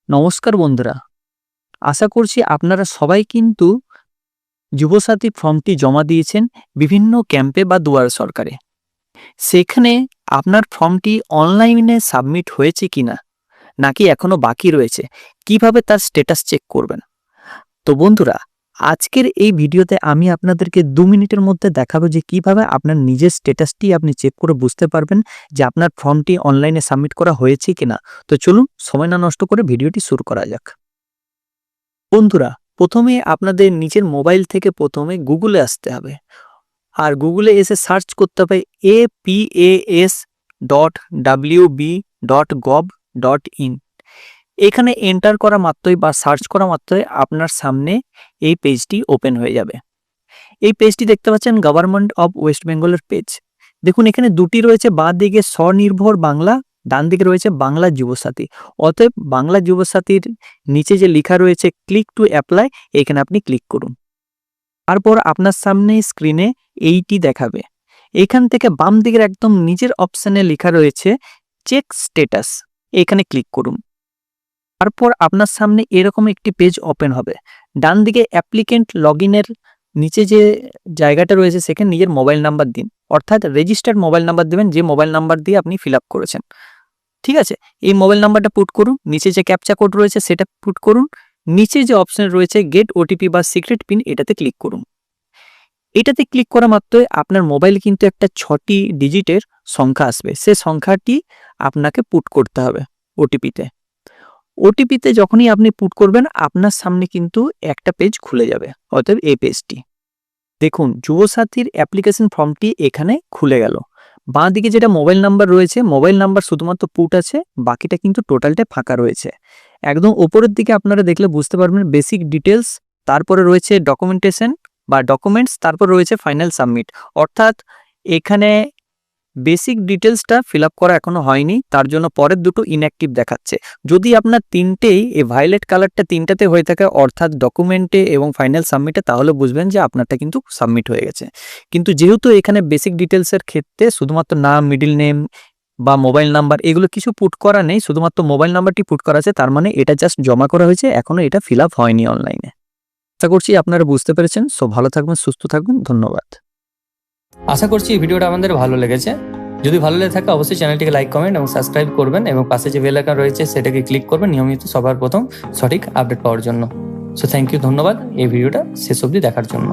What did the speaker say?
নমস্কার বন্ধুরা, আশা করছি আপনারা সবাই কিন্তু যুবসাথী ফর্মটি জমা দিয়েছেন বিভিন্ন ক্যাম্পে বা দুয়ারে সরকারে। সেখানে আপনার ফর্মটি অনলাইনে সাবমিট হয়েছে কিনা নাকি এখনো বাকি রয়েছে, কিভাবে তার স্ট্যাটাস চেক করবেন। তো বন্ধুরা, আজকের এই ভিডিওতে আমি আপনাদেরকে 2 মিনিটের মধ্যে দেখাবো যে কিভাবে আপনার নিজের স্ট্যাটাসটি আপনি চেক করে বুঝতে পারবেন যে আপনার ফর্মটি অনলাইনে সাবমিট করা হয়েছে কিনা। তো চলুন সময় না নষ্ট করে ভিডিওটি শুরু করা যাক। বন্ধুরা, প্রথমে আপনাদের নিজের মোবাইল থেকে প্রথমে গুগলে আসতে হবে, আর গুগলে এসে সার্চ করতে হবে apas.wb.gov.in। এখানে এন্টার করা মাত্রই বা সার্চ করা মাত্রই আপনার সামনে এই পেজটি ওপেন হয়ে যাবে। এই পেজটি দেখতে পাচ্ছেন গভর্নমেন্ট অফ ওয়েস্ট বেঙ্গলের পেজ। দেখুন এখানে দুটি রয়েছে, বাঁ দিকে স্বনির্ভর বাংলা, ডান দিকে রয়েছে বাংলা যুবসাথী। অতএব বাংলা যুবসাথীর নিচে যে লেখা রয়েছে ক্লিক টু অ্যাপ্লাই, এখানে আপনি ক্লিক করুন। তারপর আপনার সামনে স্ক্রিনে এইটি দেখাবে। এখান থেকে বাম দিকের একদম নিচের অপশানে লেখা রয়েছে চেক স্ট্যাটাস, এখানে ক্লিক করুন। তারপর আপনার সামনে এরকম একটি পেজ ওপেন হবে। ডান দিকে অ্যাপ্লিকেন্ট লগইনের নিচে যে জায়গাটা রয়েছে সেখানে নিজের মোবাইল নাম্বার দিন, অর্থাৎ রেজিস্টার্ড মোবাইল নাম্বার দেবেন, যে মোবাইল নাম্বার দিয়ে আপনি ফিল আপ করেছেন। ঠিক আছে, এই মোবাইল নাম্বারটা পুট করুন। নিচে যে ক্যাপচা কোড রয়েছে সেটা পুট করুন। নিচে যে অপশন রয়েছে গেট ওটিপি বা সিক্রেট পিন, এটাতে ক্লিক করুন। এটাতে ক্লিক করা মাত্রই আপনার মোবাইলে কিন্তু একটা 6টি ডিজিটের সংখ্যা আসবে, সে সংখ্যাটি আপনাকে পুট করতে হবে ওটিপিতে। ওটিপিতে যখনই আপনি পুট করবেন আপনার সামনে কিন্তু একটা পেজ খুলে যাবে, অতএব এই পেজটি দেখুন। যুবসাথীর অ্যাপ্লিকেশন ফর্মটি এখানে খুলে গেল। বাঁ দিকে যেটা মোবাইল নাম্বার রয়েছে, মোবাইল নাম্বার শুধুমাত্র পুট আছে, বাকিটা কিন্তু টোটালটা ফাঁকা রয়েছে। একদম উপরের দিকে আপনারা দেখলে বুঝতে পারবেন বেসিক ডিটেলস, তারপরে রয়েছে ডকুমেন্টেশন বা ডকুমেন্টস, তারপর রয়েছে ফাইনাল সাবমিট। অর্থাৎ এখানে বেসিক ডিটেলসটা ফিল আপ করা এখনো হয়নি, তার জন্য পরের দুটো ইনঅ্যাক্টিভ দেখাচ্ছে। যদি আপনার তিনটেই এই ভায়োলেট কালারটা তিনটাতে হয়ে থাকে, অর্থাৎ ডকুমেন্টে এবং ফাইনাল সাবমিটে, তাহলে বুঝবেন যে আপনারটা কিন্তু সাবমিট হয়ে গেছে। কিন্তু যেহেতু এখানে বেসিক ডিটেলসের ক্ষেত্রে শুধুমাত্র নাম, মিডিল নেম বা মোবাইল নাম্বার এগুলো কিছু পুট করা নেই, শুধুমাত্র মোবাইল নাম্বারটি পুট করা আছে, তার মানে এটা জাস্ট জমা করা হয়েছে, এখনো এটা ফিল আপ হয়নি অনলাইনে। আশা করছি আপনারা বুঝতে পেরেছেন। সো ভালো থাকবেন, সুস্থ থাকবেন, ধন্যবাদ। আশা করছি এই ভিডিওটা আমাদের ভালো লেগেছে। যদি ভালো লেগে থাকে অবশ্যই চ্যানেলটিকে লাইক, কমেন্ট এবং সাবস্ক্রাইব করবেন, এবং পাশে যে বেল আইকন রয়েছে সেটাকে ক্লিক করবেন নিয়মিত সবার প্রথম সঠিক আপডেট পাওয়ার জন্য। সো থ্যাংক ইউ, ধন্যবাদ এই ভিডিওটা শেষ অবধি দেখার জন্য।